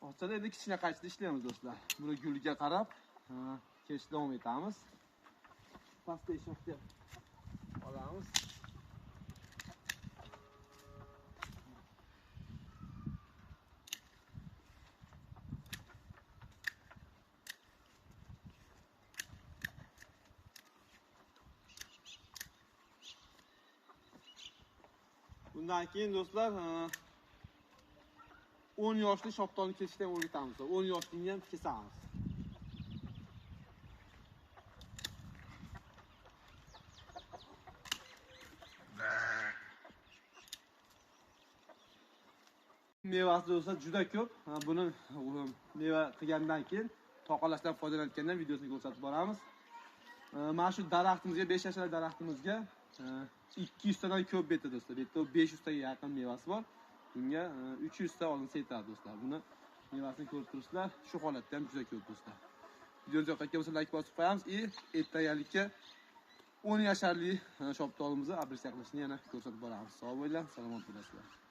Orchada endi kichkina qaychida ishlaymiz do'stlar. Buni gulga qarab kechda davom etamiz. Pastga shoxga olamiz. Bundan keyin do'stlar 10 yoshli shoptolni kesishdan o'rgatamiz. 10 yoshligini ham kesamiz. Mevasi do'stlar juda ko'p. Buni meva qilgandan keyin toqalashdan foydalanayotgandan videosini ko'rsatib boramiz. Mana shu daraxtimizga 5 yashar daraxtimizga 200 tadan ko'p beti do'stlar. Beti 500 taga yaqin mevasi bor. Bunga 300 ta olinsa yetadi do'stlar. Buni mevasini ko'rib turibsizlar. Shu holatda ham juda ko'p do'stlar. Videoni yoqayotgan bo'lsa like bosib qo'yamiz. Ertagalikka 10 yasharli shoptolimizni abrisiya qilishni yana ko'rsatib boramiz. Sog' bo'linglar, salomat bo'linglar.